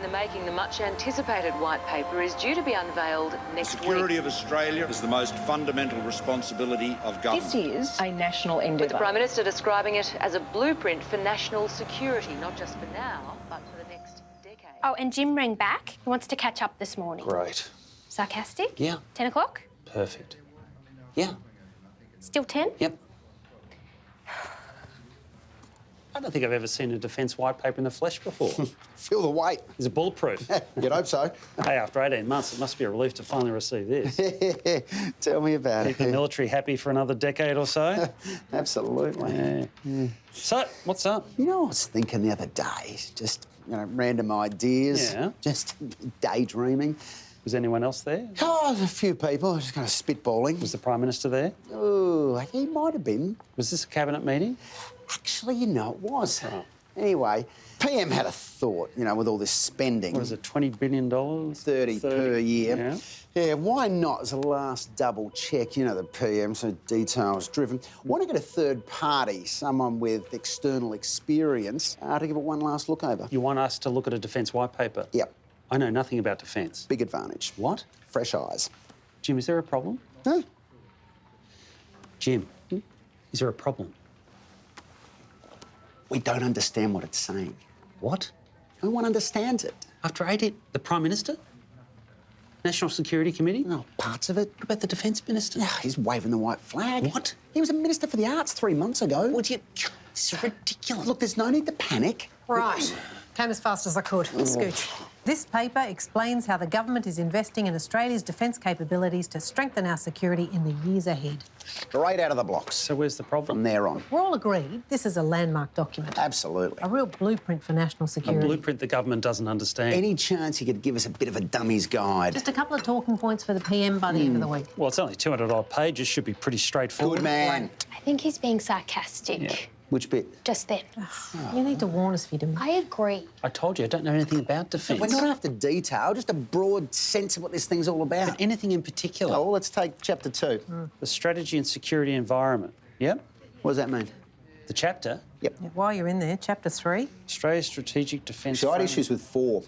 the making, the much-anticipated white paper is due to be unveiled next week. The security of Australia is the most fundamental responsibility of government. This is a national endeavour. With the Prime Minister describing it as a blueprint for national security, not just for now, but for the next decade. Oh, and Jim rang back. He wants to catch up this morning. Great. Sarcastic? Yeah. 10 o'clock? Perfect. Yeah. Still 10? Yep. I don't think I've ever seen a defence white paper in the flesh before. Feel the weight. Is it bulletproof? You'd hope so. Hey, after 18 months, it must be a relief to finally receive this. Tell me about Keep the it. military happy for another decade or so. Absolutely. Yeah. So, what's up? You know, I was thinking the other day, just, random ideas. Yeah. Just daydreaming. Was anyone else there? Oh, a few people, just kind of spitballing. Was the Prime Minister there? Oh, he might have been. Was this a cabinet meeting? Actually, it was. Oh. Anyway, PM had a thought, with all this spending. What is it, $20 billion? 30 per year. Yeah. Yeah, why not, as a last double check, the PM, so details driven. Want to get a third party, someone with external experience, to give it one last look over. You want us to look at a defence white paper? Yep. I know nothing about defence. Big advantage. What? Fresh eyes. Jim, is there a problem? No. Jim, is there a problem? We don't understand what it's saying. What? No one understands it. After 18, the Prime Minister? National Security Committee? Oh, parts of it. What about the Defence Minister? Yeah, he's waving the white flag. What? He was a Minister for the Arts 3 months ago. This is ridiculous. Look, there's no need to panic. Right. Came as fast as I could. Scooch. This paper explains how the government is investing in Australia's defence capabilities to strengthen our security in the years ahead. Straight out of the blocks. So where's the problem? From there on. We're all agreed this is a landmark document. Absolutely. A real blueprint for national A security. blueprint the government doesn't understand. Any chance you could give us a bit of a dummy's guide? Just a couple of talking points for the PM by the end of the week. Well, it's only 200-odd pages. Should be pretty straightforward. Good man. I think he's being sarcastic. Yeah. Which bit? Just then. You need to warn us if you do. I agree. I told you, I don't know anything about defence. We're not after detail, just a broad sense of what this thing's all about. But anything in particular? Oh, well, let's take chapter 2. The strategy and security environment. Yep. What does that mean? The chapter? Yep. While you're in there, chapter 3. Australia's strategic defence. She had issues with 4.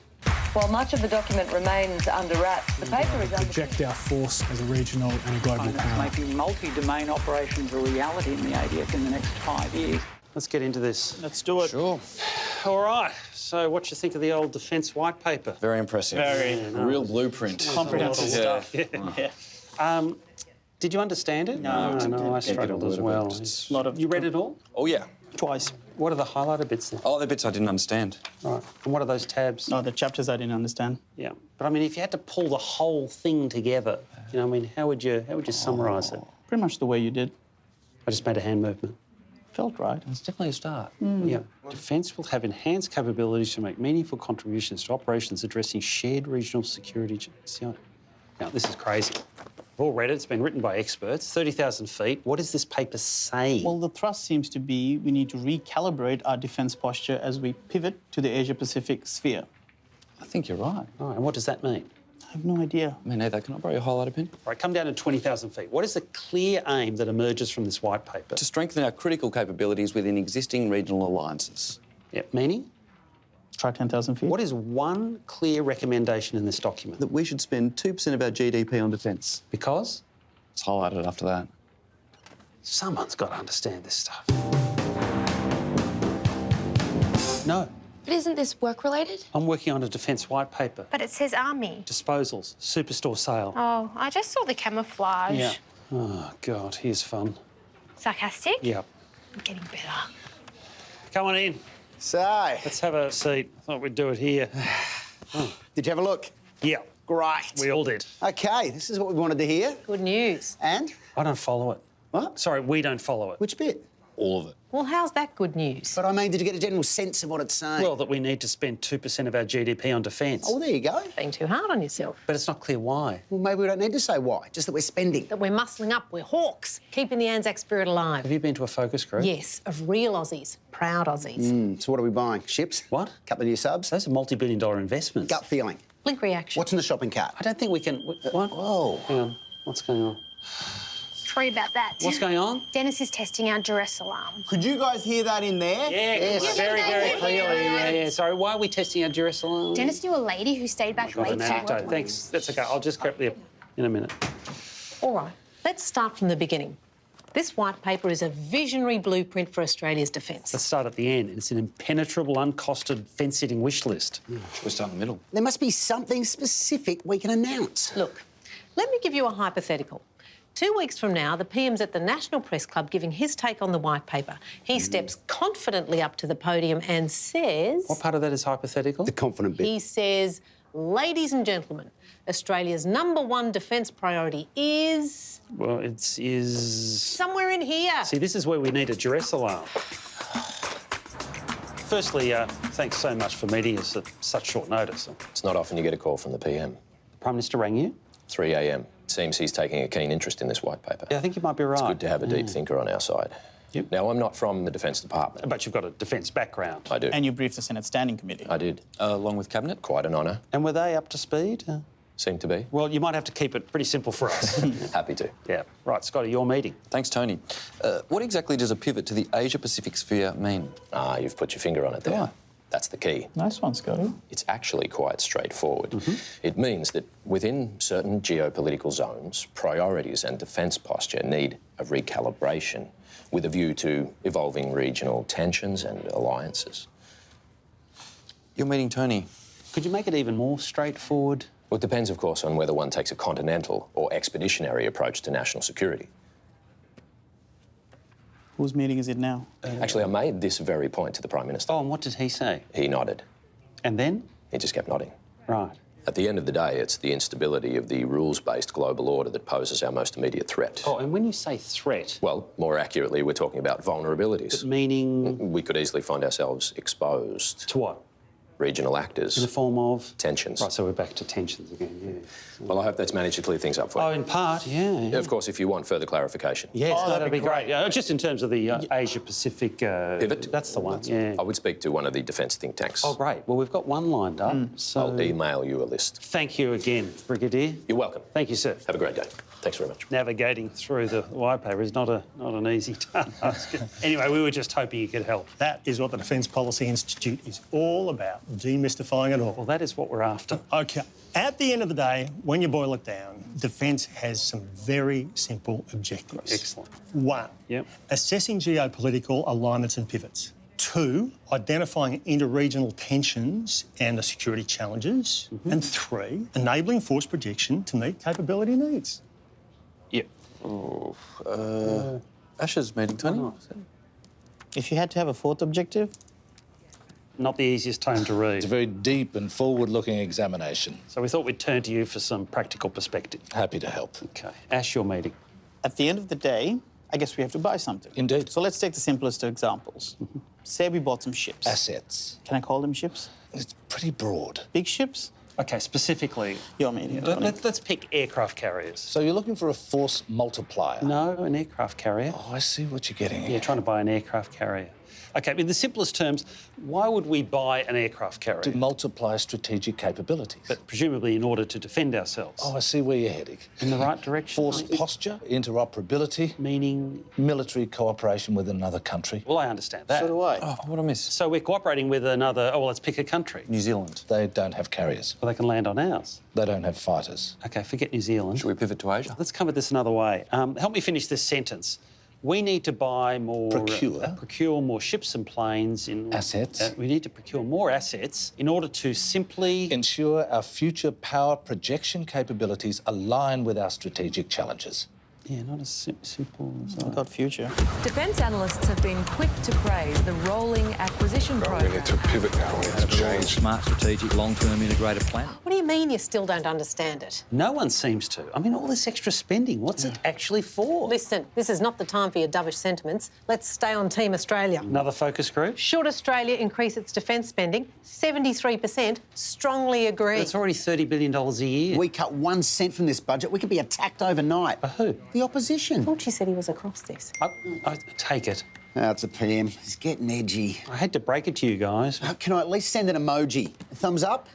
While much of the document remains under wraps, the paper is under... Project our force as a regional and a global power. Making multi-domain operations a reality in the ADF in the next 5 years. Let's get into this. Let's do it. Sure. All right. So what you think of the old defence white paper? Very impressive. Very. Real blueprint. Comprehensive stuff. Yeah. Did you understand it? No, I struggled as well. It's a lot of... You read it all? Oh, yeah. Twice. What are the highlighted bits then? Oh, the bits I didn't understand. Right. And what are those tabs? No, the chapters I didn't understand. Yeah. But I mean, if you had to pull the whole thing together, how would you summarise it? Pretty much the way you did. I just made a hand movement. Felt right. It's definitely a start. Yeah. Defence will have enhanced capabilities to make meaningful contributions to operations addressing shared regional security. Now, this is crazy. I've all read it. It's been written by experts. 30,000 feet. What does this paper say? Well, the thrust seems to be we need to recalibrate our defence posture as we pivot to the Asia-Pacific sphere. I think you're right. All right, and what does that mean? I have no idea. I mean, Nathan, can I borrow your highlighter pen? All right, come down to 20,000 feet. What is the clear aim that emerges from this white paper? To strengthen our critical capabilities within existing regional alliances. Yeah, meaning? Try 10,000 feet. What is one clear recommendation in this document? That we should spend 2% of our GDP on defence. Because? It's highlighted after that. Someone's got to understand this stuff. No. But isn't this work-related? I'm working on a defence white paper. But it says army. Disposals, superstore sale. Oh, I just saw the camouflage. Yeah. Oh, God, here's fun. Sarcastic? Yep. I'm getting better. Come on in. So, Let's have a seat. I thought we'd do it here. did you have a look? Yeah. Great. We all did. OK, this is what we wanted to hear. Good news. And? I don't follow it. What? Sorry, we don't follow it. Which bit? All of it. Well, how's that good news? But I mean, did you get a general sense of what it's saying? Well, that we need to spend 2% of our GDP on defence. Oh, there you go. Being too hard on yourself. But it's not clear why. Well, maybe we don't need to say why, just that we're spending. That we're muscling up, we're hawks, keeping the Anzac spirit alive. Have you been to a focus group? Yes, of real Aussies, proud Aussies. So what are we buying? Ships? What? Couple of new subs? Those are multi-billion-dollar investments. Gut feeling. Blink reaction. What's in the shopping cart? I don't think we can... What? Whoa. Hang on. What's going on? Sorry about that. What's going on? Dennis is testing our duress alarm. Could you guys hear that in there? Yes, very, very clearly. Yeah. Sorry, why are we testing our duress alarm? Dennis knew a lady who stayed back Got late an to anecdote. work. Thanks. That's okay. I'll just grab the in a minute. All right, let's start from the beginning. This white paper is a visionary blueprint for Australia's defence. Let's start at the end. It's an impenetrable, uncosted fence-sitting wish list. We'll start in the middle. There must be something specific we can announce. Look, let me give you a hypothetical. 2 weeks from now, the PM's at the National Press Club giving his take on the white paper. He steps confidently up to the podium and says... What part of that is hypothetical? The confident bit. He says, ladies and gentlemen, Australia's #1 defence priority is... Well, it is... somewhere in here. See, this is where we need a duress alarm. Firstly, thanks so much for meeting us at such short notice. It's not often you get a call from the PM. The Prime Minister rang you? 3 a.m. Seems he's taking a keen interest in this white paper. Yeah, I think you might be right. It's good to have a deep thinker on our side. Yep. Now, I'm not from the Defence Department. But you've got a defence background. I do. And you briefed the Senate Standing Committee. I did. Along with Cabinet? Quite an honour. And were they up to speed? Seem to be. Well, you might have to keep it pretty simple for us. Happy to. Yeah. Right, Scotty, your meeting. Thanks, Tony. What exactly does a pivot to the Asia-Pacific sphere mean? Ah, you've put your finger on it there. Yeah. That's the key. Nice one, Scotty. It's actually quite straightforward. It means that within certain geopolitical zones, priorities and defence posture need a recalibration with a view to evolving regional tensions and alliances. Your meeting, Tony. Could you make it even more straightforward? Well, it depends, of course, on whether one takes a continental or expeditionary approach to national security. Whose meeting is it now? Actually, I made this very point to the Prime Minister. Oh, and what did he say? He nodded. And then? He just kept nodding. Right. At the end of the day, it's the instability of the rules-based global order that poses our most immediate threat. Oh, and when you say threat... Well, more accurately, we're talking about vulnerabilities. Meaning... We could easily find ourselves exposed. To what? Regional In the actors. form of? Tensions. Right, so we're back to tensions again, yeah. Well, I hope that's managed to clear things up for you. Oh, in part, yeah. Of course, if you want further clarification. Yes, that'd be great. Just in terms of the Asia-Pacific... Pivot? That's the one, yeah. I would speak to one of the defence think tanks. Oh, great. Well, we've got one lined up, so... I'll email you a list. Thank you again, Brigadier. You're welcome. Thank you, sir. Have a great day. Thanks very much. Navigating through the white paper is not an easy task. Anyway, we were just hoping you could help. That is what the Defence Policy Institute is all about, demystifying it all. Well, that is what we're after. OK. At the end of the day, when you boil it down, Defence has some very simple objectives. Excellent. 1, Yep. assessing geopolitical alignments and pivots. 2, identifying inter-regional tensions and the security challenges. And 3, enabling force projection to meet capability needs. Yep. Ash's meeting, Tony. If you had to have a fourth objective? Not the easiest tome to read. It's a very deep and forward-looking examination. So we thought we'd turn to you for some practical perspective. Happy to help. OK. Ash, your meeting. At the end of the day, I guess we have to buy something. Indeed. So let's take the simplest of examples. Say we bought some ships. Assets. Can I call them ships? It's pretty broad. Big ships? OK, specifically... Your meeting, Tony. Let's pick aircraft carriers. So you're looking for a force multiplier? No, an aircraft carrier. Oh, I see what you're getting at. Yeah, trying to buy an aircraft carrier. OK, in the simplest terms, why would we buy an aircraft carrier? To multiply strategic capabilities. But presumably in order to defend ourselves. Oh, I see where you're heading. In the right direction? Force posture, interoperability. Meaning? Military cooperation with another country. Well, I understand that. So do I. Oh, what a miss. So we're cooperating with another... Oh, well, let's pick a country. New Zealand. They don't have carriers. Well, they can land on ours. They don't have fighters. OK, forget New Zealand. Should we pivot to Asia? Let's come at this another way. Help me finish this sentence. We need to buy more... procure more ships and planes in... Assets. We need to procure more assets in order to simply... Ensure our future power projection capabilities align with our strategic challenges. Yeah, not as simple as I got future. Defence analysts have been quick to praise the rolling acquisition program. We need to pivot now. We need to change. Smart, strategic, long-term integrated plan. What do you mean you still don't understand it? No one seems to. I mean, all this extra spending, what's it actually for? Listen, this is not the time for your dovish sentiments. Let's stay on Team Australia. Another focus group? Should Australia increase its defence spending? 73% strongly agree. It's already $30 billion a year. We cut 1 cent from this budget, we could be attacked overnight. By who? The opposition. I thought you said he was across this. I take it. Oh, it's a PM. He's getting edgy. I had to break it to you guys. Can I at least send an emoji? A thumbs up?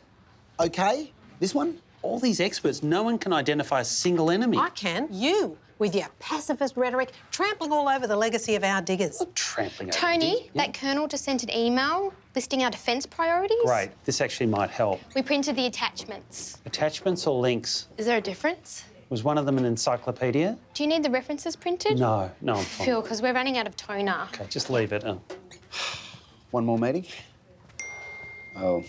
OK? This one? All these experts, no one can identify a single enemy. I can. You. with your pacifist rhetoric, trampling all over the legacy of our diggers. Trampling over Tony, things. Yeah. that colonel just sent an email listing our defence priorities. Great. This actually might help. We printed the attachments. Attachments or links? Is there a difference? Was one of them an encyclopedia? Do you need the references printed? No, I'm fine. Phil, because we're running out of toner. Okay, just leave it. One more meeting? Oh,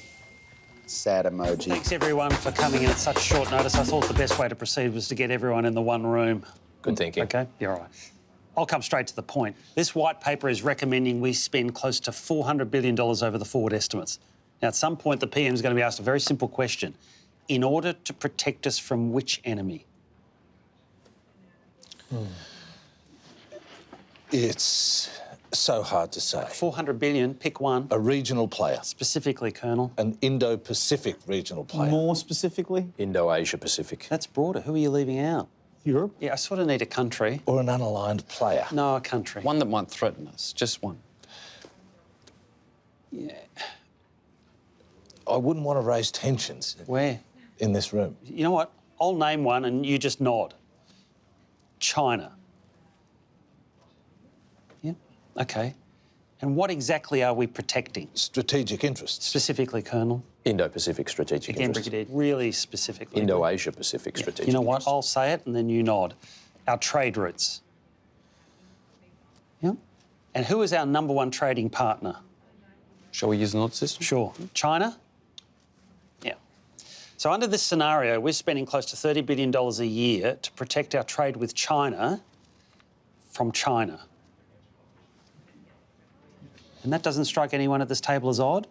sad emoji. Thanks, everyone, for coming in at such short notice. I thought the best way to proceed was to get everyone in the one room. Good thinking. OK, you're all right. I'll come straight to the point. This white paper is recommending we spend close to $400 billion over the forward estimates. Now, at some point, the PM is going to be asked a very simple question. In order to protect us from which enemy? It's so hard to say. 400 billion, pick one. A regional player. Specifically, Colonel. An Indo-Pacific regional player. More specifically? Indo-Asia Pacific. That's broader. Who are you leaving out? Europe? Yeah, I sort of need a country. Or an unaligned player. No, a country. One that might threaten us, just one. Yeah. I wouldn't want to raise tensions. Where? In this room. You know what? I'll name one and you just nod. China. Yeah, OK. And what exactly are we protecting? Strategic interests. Specifically, Colonel? Indo-Pacific strategic Again, interests. Brigadier, really specifically. Indo-Asia Pacific strategic You know what? interests. I'll say it and then you nod. Our trade routes. Yeah. And who is our #1 trading partner? Shall we use the nod system? Sure. China? Yeah. So under this scenario, we're spending close to $30 billion a year to protect our trade with China from China. And that doesn't strike anyone at this table as odd?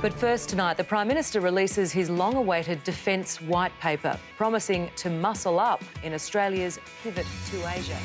But first tonight, the Prime Minister releases his long-awaited defence white paper, promising to muscle up in Australia's pivot to Asia.